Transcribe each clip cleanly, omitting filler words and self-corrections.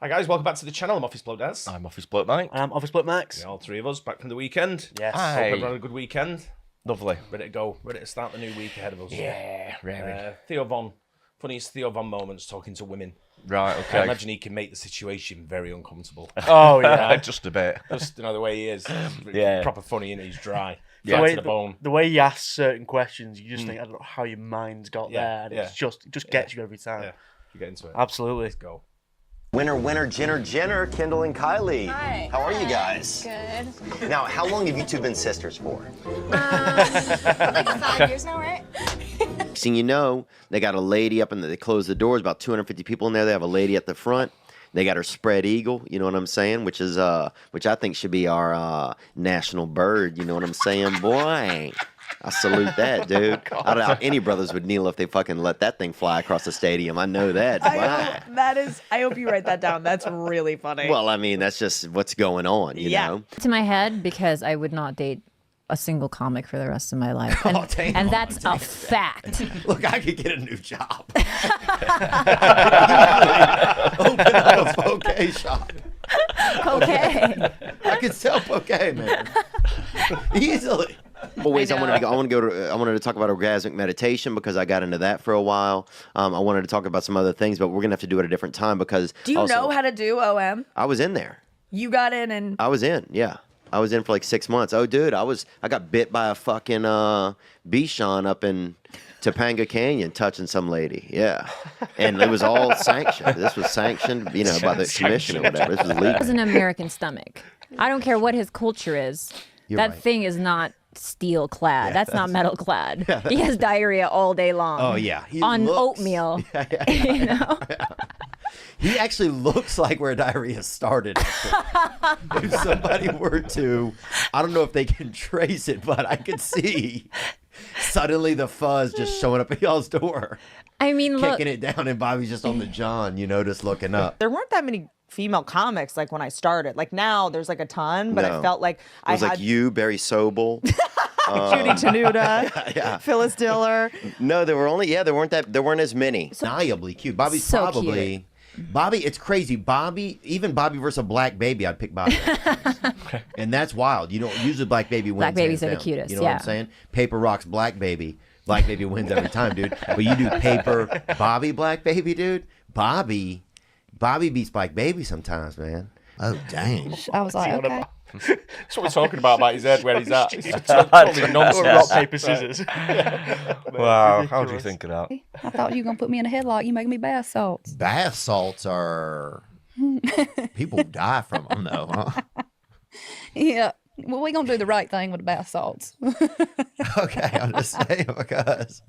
Hi guys, welcome back to the channel. I'm Office Bloke Des. I'm Office Bloke Mike. I'm Office Bloke Max. All three of us back from the weekend. Yes. Hope Hi. everyone had a good weekend. Lovely. Ready to go. Ready to start the new week ahead of us. Yeah, really. Funniest Theo Von moments talking to women. Right, I okay. imagine he can make the situation very uncomfortable. Oh, yeah. Just a bit. Just, the way he is. Yeah. Proper funny and he's dry. Yeah. Flat to the bone. The way he asks certain questions, you just think, I don't know how your mind's got there. And it just gets you every time. Yeah. You get into it. Absolutely. Let's go. Winner, Jenner, Kendall and Kylie. Hi. How are you guys? Good. Now, how long have you two been sisters for? Like 5 years now, right? Next thing you know, they got a lady up in they close the doors, about 250 people in there. They have a lady at the front. They got her spread eagle, you know what I'm saying? Which I think should be our national bird, you know what I'm saying, boy? I salute that, dude. I doubt any brothers would kneel if they fucking let that thing fly across the stadium. I know that. I hope you write that down. That's really funny. Well, I mean, that's just what's going on, you know? To my head, because I would not date a single comic for the rest of my life. And, and that's a fact. Look, I could get a new job. Open up a bouquet shop. Okay. I could sell bouquet, man. Easily. Always, I wanted to talk about orgasmic meditation because I got into that for a while. I wanted to talk about some other things, but we're gonna have to do it at a different time because. Do you know how to do OM? I was in there. You got in and. I was in, yeah. I was in for like 6 months. Oh, dude, I got bit by a fucking Bichon up in Topanga Canyon touching some lady. Yeah. And it was all sanctioned. This was sanctioned, you know, by the commission or whatever. This was legal. He has an American stomach. I don't care what his culture is. You're that right. thing is not steel clad. Yeah, that's not metal clad. He has diarrhea all day long. Oh, yeah. He on looks- oatmeal. Yeah. You know? He actually looks like where diarrhea started. If somebody were to, I don't know if they can trace it, but I could see suddenly the fuzz just showing up at y'all's door, I mean, look. kicking it down, and Bobby's just on the john, you know, just looking up. There weren't that many female comics like when I started. Like now there's like a ton, but No. I felt like It I was had like you, Barry Sobel. Judy Tenuta, Yeah. Phyllis Diller. No, there weren't as many. Undeniably cute. Bobby's So probably. Bobby, it's crazy. Even Bobby versus a black baby, I'd pick Bobby. And that's wild. You don't usually black baby wins. Black babies hands are the down. cutest, You know what I'm yeah. saying? Paper rocks black baby. Black baby wins every time, dude. But you do paper Bobby black baby, dude. Bobby beats black baby sometimes, man. Oh dang. I was like, okay. That's what we're talking about his head, where he's at. It's totally Rock, nonsense. paper, scissors. Wow, how do you think of that? I thought you were going to put me in a headlock. You making me bath salts. Bath salts are people die from them though, huh? Yeah. Well, we're going to do the right thing with the bath salts. Okay, I'm just saying because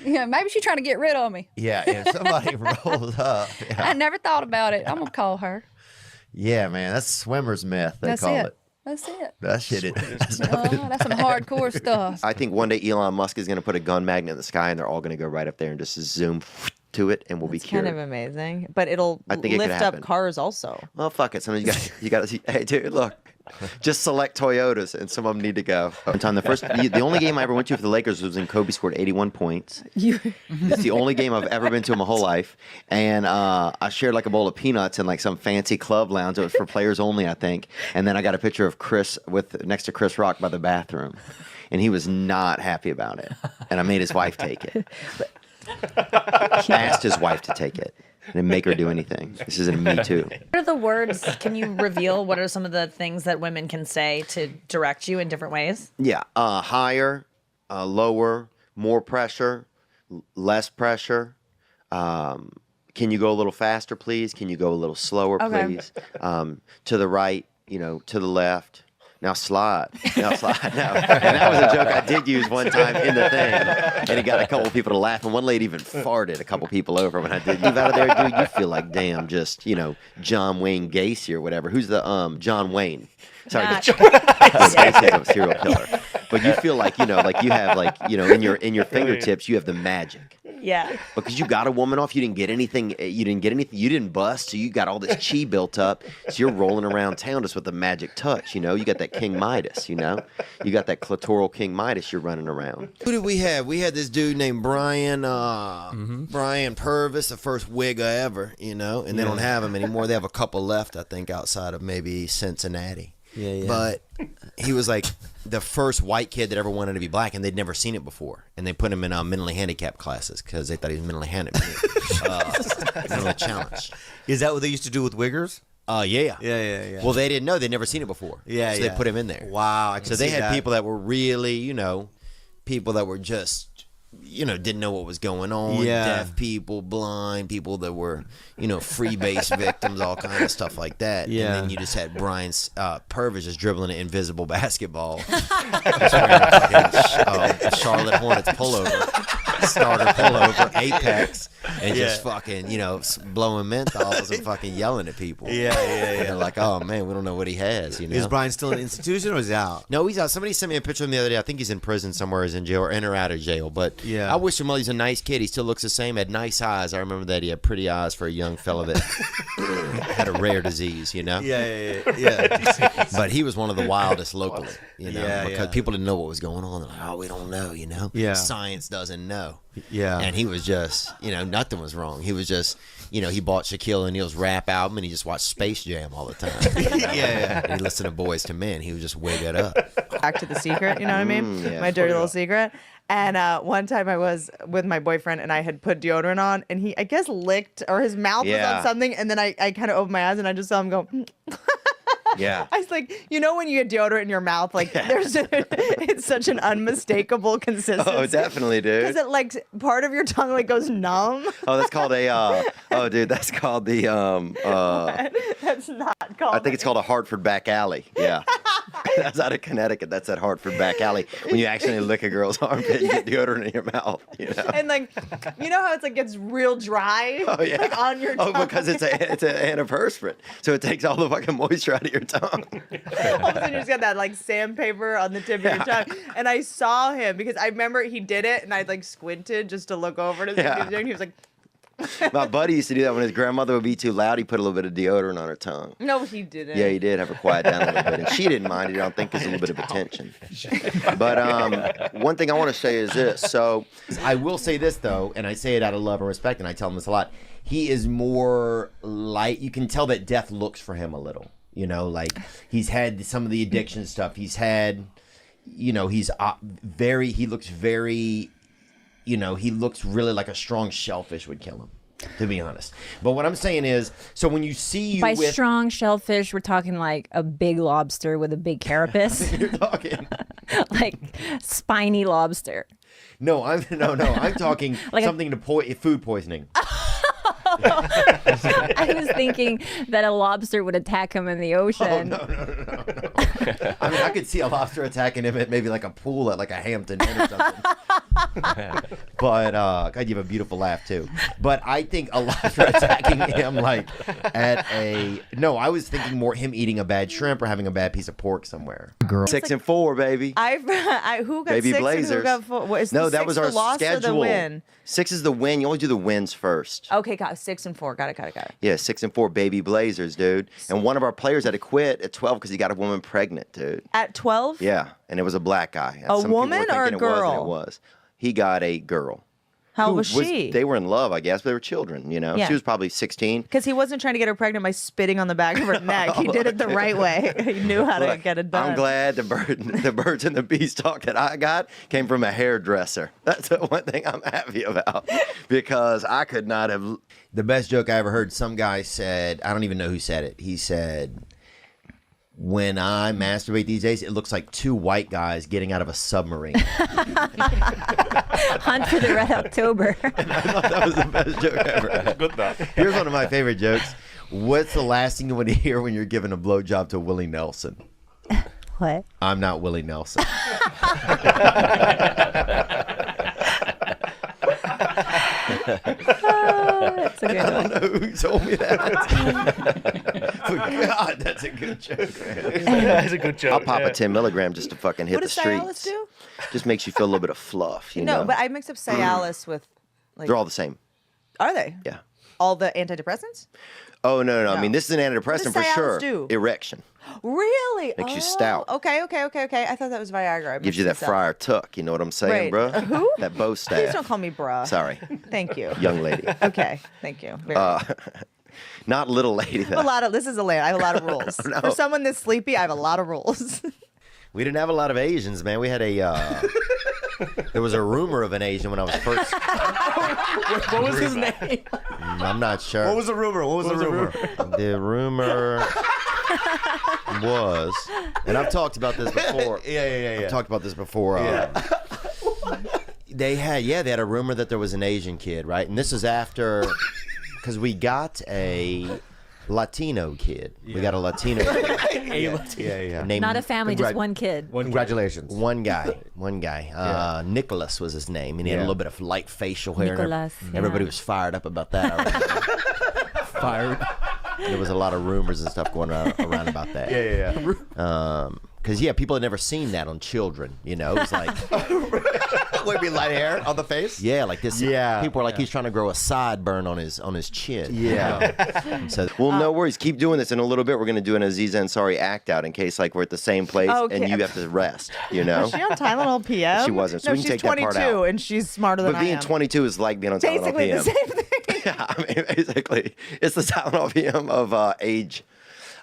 Yeah, maybe she's trying to get rid of me. yeah, if somebody rolls up, I never thought about it. I'm going to call her. yeah, man, that's swimmer's myth. They That's call it. it. That's it. That shit is. That's some hardcore stuff. I think one day Elon Musk is going to put a gun magnet in the sky, and they're all going to go right up there and just zoom to it, and we'll be It's cured. kind of amazing, but it'll I think it could lift up happen. cars also. Well, fuck it. Sometimes you got to. Hey, dude, look. Just select Toyotas, and some of them need to go. One time, the only game I ever went to for the Lakers was when Kobe scored 81 points. It's the only game I've ever been to in my whole life. And I shared like a bowl of peanuts in like some fancy club lounge. It was for players only, I think. And then I got a picture of Chris next to Chris Rock by the bathroom, and he was not happy about it. And I made his wife take it. I asked his wife to take it. I didn't make her do anything. This isn't Me Too. What are the words? Can you reveal what are some of the things that women can say to direct you in different ways? Yeah, higher, lower, more pressure, less pressure. Can you go a little faster, please? Can you go a little slower, Okay. please? To the right, to the left. Now slide. Now slide. No. And that was a joke I did use one time in the thing. And it got a couple people to laugh. And one lady even farted a couple people over when I did. Leave out of there, dude. You feel like damn just, John Wayne Gacy or whatever. Who's the John Wayne? Sorry, Gacy's a serial killer. But you feel like, like you have like, in your fingertips, you have the magic. Yeah. Because you got a woman off, you didn't get anything. You didn't bust, so you got all this chi built up. So you're rolling around town just with the magic touch. You got that King Midas. You got that clitoral King Midas. You're running around. Who did we have? We had this dude named Brian. Brian Purvis, the first wigger ever. And they don't have him anymore. They have a couple left, I think, outside of maybe Cincinnati. Yeah. But he was like the first white kid that ever wanted to be black, and they'd never seen it before. And they put him in mentally handicapped classes because they thought he was mentally handicapped. Mentally challenged. Is that what they used to do with wiggers? Yeah. Yeah. Well, they didn't know. They'd never seen it before. Yeah, so they put him in there. Wow. I can So they see had that. people that were really, people that were just, didn't know what was going on. Yeah. Deaf people, blind people that were, free-base victims, all kind of stuff like that. Yeah. And then you just had Brian Purvis just dribbling an invisible basketball. Just wearing a fucking Charlotte Hornets pullover, starter pullover, Apex, and just fucking, blowing menthols and fucking yelling at people. Yeah. And they're like, oh, man, we don't know what he has, Is Brian still in institution or is he out? No, he's out. Somebody sent me a picture of him the other day. I think he's in prison somewhere, he's in jail, or in or out of jail. But Yeah. I wish him well. He's a nice kid. He still looks the same. Had nice eyes. I remember that he had pretty eyes for a young fella that had a rare disease, Yeah. But he was one of the wildest locally, Yeah, because yeah. people didn't know what was going on. They're like, oh, we don't know, Yeah. Science doesn't know. Yeah. And he was just, nothing was wrong. He was just, he bought Shaquille O'Neal's rap album and he just watched Space Jam all the time. Yeah. And he listened to Boys to Men. He was just wigged up. Back to the secret, you know what I mean? yeah, My dirty little secret. And one time I was with my boyfriend and I had put deodorant on and he, I guess, licked or his mouth was Yeah. on something. And then I kind of opened my eyes and I just saw him go, Yeah. I was like, when you get deodorant in your mouth, like it's such an unmistakable consistency. Oh, definitely, Because dude. it like part of your tongue like goes numb. Oh, that's called a. Dude, that's called the. That's not called. I think it's called a Hartford back alley. Yeah. That's out of Connecticut. That's that Hartford back alley. When you accidentally lick a girl's armpit, you get deodorant in your mouth. And like, how it's like gets real dry. Oh yeah. Like on your tongue. Oh, because it's an antiperspirant, so it takes all the fucking moisture out of your tongue. All of a sudden you just got that like sandpaper on the tip of your tongue. And I saw him because I remember he did it and I like squinted just to look over to see what he was doing. He was like, My buddy used to do that when his grandmother would be too loud. He put a little bit of deodorant on her tongue. no, he didn't. Yeah, he did have her quiet down a little bit, and she didn't mind it. I don't think there's a little bit of attention. But one thing I want to say is this. So I will say this, though, and I say it out of love and respect, and I tell him this a lot. He is more light. You can tell that death looks for him a little. Like he's had some of the addiction stuff. He's had, he's he looks very, he looks really like a strong shellfish would kill him, to be honest. But what I'm saying is, so when you see By with strong shellfish, we're talking like a big lobster with a big carapace, you're talking. like spiny lobster. No, I'm talking Like something to food poisoning. I was thinking that a lobster would attack him in the ocean. No. I mean, I could see a lobster attacking him at maybe like a pool at like a Hampton Inn or something. But God, you have a beautiful laugh too. But I think a lobster attacking him like at a I was thinking more him eating a bad shrimp or having a bad piece of pork somewhere. 6 and 4, baby. Who got Baby 6 Blazers. and who got 4? What, is No, the that 6 was the our loss or the schedule. win? 6 is the win. You only do the wins first. Okay, got 6 and 4. Got it. Yeah, 6 and 4, baby Blazers, dude. And one of our players had to quit at 12 because he got a woman pregnant, dude. At 12? Yeah, and it was a black guy. A Some people were woman or a thinking it wasn't, girl? It was. He got a girl. How Who was she? They were in love, I guess, but they were children, Yeah. She was probably 16. Because he wasn't trying to get her pregnant by spitting on the back of her neck. He did it the right way. He knew how to Look, get it done. I'm glad the birds and the bees talk that I got came from a hairdresser. That's the one thing I'm happy about because I could not have. The best joke I ever heard, some guy said, I don't even know who said it. He said, when I masturbate these days, it looks like two white guys getting out of a submarine. Hunt for the Red October. I thought that was the best joke ever. Good that. Here's one of my favorite jokes. What's the last thing you want to hear when you're giving a blowjob to Willie Nelson? What? I'm not Willie Nelson. That's a good I one. don't know who told me that. But God, that's a good joke, man. That's a good joke. I'll pop yeah. a 10 milligram just to fucking hit What the does Cialis streets. do? Just makes you feel a little bit of fluff, you know? No, but I mix up Cialis with Like, They're all the same. are they? Yeah. All the antidepressants? Oh no. I mean, this is an antidepressant for Cialis sure. do? Erection Really? makes you stout. Okay. I thought that was Viagra. Gives you that friar tuck. You know what I'm saying, Right. bruh? Who? That bow staff. Please don't call me bruh. Sorry, Thank you. young lady. Okay. Thank you. Very good. Not little lady. I have this is a land. I have a lot of rules. No. For someone this sleepy, I have a lot of rules. We didn't have a lot of Asians, man. We had a. There was a rumor of an Asian when I was first. What was his name? I'm not sure. What was the rumor? What was the rumor? The rumor was, and I've talked about this before. Yeah. I've talked about this before. They had a rumor that there was an Asian kid, right? And this is after, because we got a Latino kid. We got a Latino kid. Yeah. Named, Not a family, just one kid. Congratulations. One guy. Nicholas was his name, and he had a little bit of light facial hair. Nicholas, Everybody yeah. was fired up about that. Fired. There was a lot of rumors and stuff going around about that. Yeah. Because people had never seen that on children. You know, it's like Would be light hair on the face? like this. Yeah. People are like he's trying to grow a sideburn on his chin. Yeah. So Well, no worries. Keep doing this. In a little bit, we're going to do an Aziz Ansari act out in case like we're at the same place Okay. and you have to rest. You know. Is she on Tylenol PM? She wasn't, so No, we can she's take that part 22 out. and she's smarter than But I being am. 22 is like being on Tylenol Basically PM. the same thing. Yeah, I mean, basically, it's the Tylenol PM of age.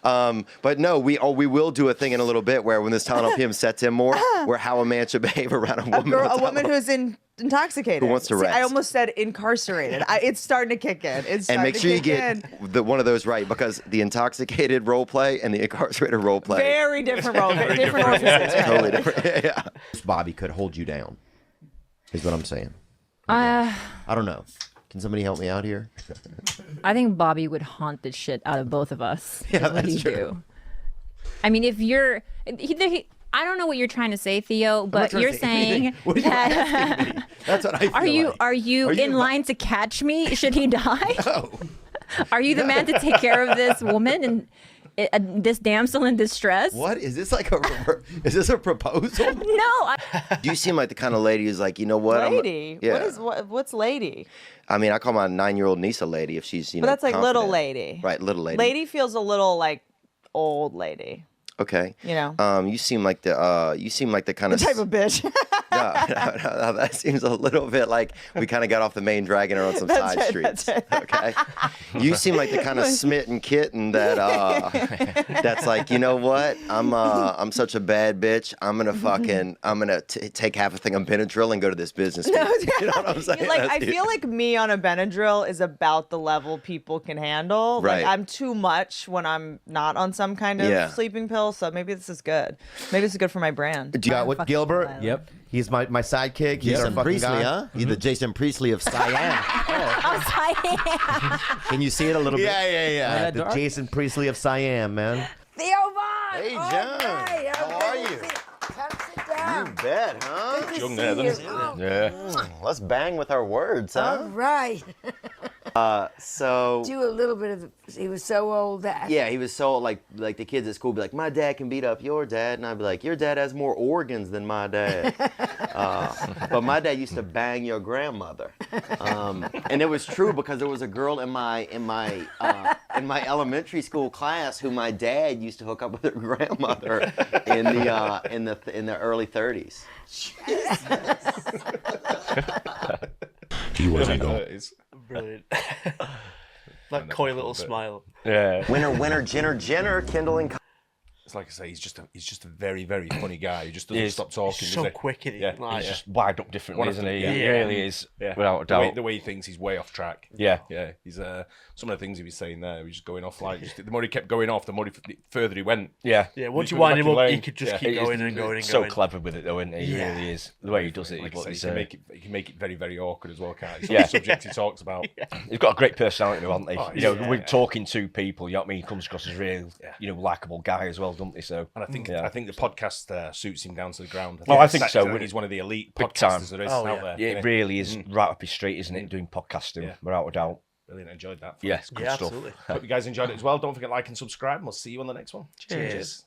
But no, we will do a thing in a little bit where when this Tylenol PM sets in more, where how a man should behave around a woman. A on woman Tylenol. who's intoxicated. Who wants to See, rest. I almost said incarcerated. It's starting to kick in. It's And starting make to sure you kick get in. one of those right, because the intoxicated role play and the incarcerated role play. Very different role. Different orifices. Right? Totally different. Yeah. Bobby could hold you down. Is what I'm saying. I I don't know. Can somebody help me out here? think Bobby would haunt the shit out of both of us. Yeah, is what that's he'd true. do. I mean, if you're, I don't know what you're trying to say, Theo, but trying you're to say anything. saying What are you that. asking me? That's what I feel Are you like. are you in line to catch me? Should he die? No. Are you the man to take care of this woman and this damsel in distress? What is this like is this a proposal? No. You seem like the kind of lady who's like, you know what? Lady. Yeah. What's lady? I mean, I call my 9-year-old niece a lady if she's, But that's like little confident. lady. Right, little lady. Lady feels a little like old lady. Okay. You know. You seem like the kind The of type of bitch. no, that seems a little bit like we kind of got off the main dragging her on some side streets. Okay. You seem like the kind of smitten kitten that that's like, you know what? I'm such a bad bitch. I'm gonna take half a thing of Benadryl and go to this business meeting. You know what I'm saying? Like That's I it. feel like me on a Benadryl is about the level people can handle. Right. Like I'm too much when I'm not on some kind of sleeping pill. So maybe this is good. Maybe this is good for my brand. You got what, Gilbert? Yep. He's my sidekick. He's our Jason fucking Priestley, guy. huh? He's the Jason Priestley of Siam. Can you see it a little bit? Yeah. The Jason Priestley of Siam, man. Theo Vaughn! Hey, All John. right, How are you? Come sit down. You bet, huh? Good to Young see there, you. isn't it? Oh, Yeah. Let's bang with our words, all huh? right. So Do a little bit of. He was so old that. yeah, he was so like the kids at school be like, my dad can beat up your dad, and I'd be like, your dad has more organs than my dad. But my dad used to bang your grandmother, and it was true because there was a girl in my elementary school class who my dad used to hook up with her grandmother in the early 30s. He wasn't going. Brilliant. That coy little smile. Yeah. Winner, Jenner, kindling. It's like I say, he's just a very, very funny guy. He just doesn't stop talking. So does he? quick, isn't he? Yeah. Like, He's just wired up differently, isn't he? He really is, without a doubt. The way he thinks, he's way off track. Yeah. Yeah. He's some of the things he was saying there, he was just going off like. The more he kept going off, the more further he went. Yeah. Yeah, once He you was wind him back in up, lane. he could just Yeah. keep He is going and going and So going. clever with it, though, isn't he? He really is. The way he does it, Like is I what say, he's he can make it very, very awkward as well, can't he? Yeah. The subject he talks about. He's got a great personality, hasn't he? Oh, You know, yeah. we're talking to people, you know what I mean? He comes across as real, likable guy as well, doesn't he? So, And I think the podcast suits him down to the ground. I think so. He's one of the elite Big time. podcasters there is Oh, out yeah. there. yeah, you know? it really is right up his street, isn't it? Doing podcasting, Yeah. without a doubt. Brilliant, enjoyed that. Yes, good Yeah, stuff. absolutely. Hope you guys enjoyed it as well. Don't forget to like and subscribe, and we'll see you on the next one. Cheers.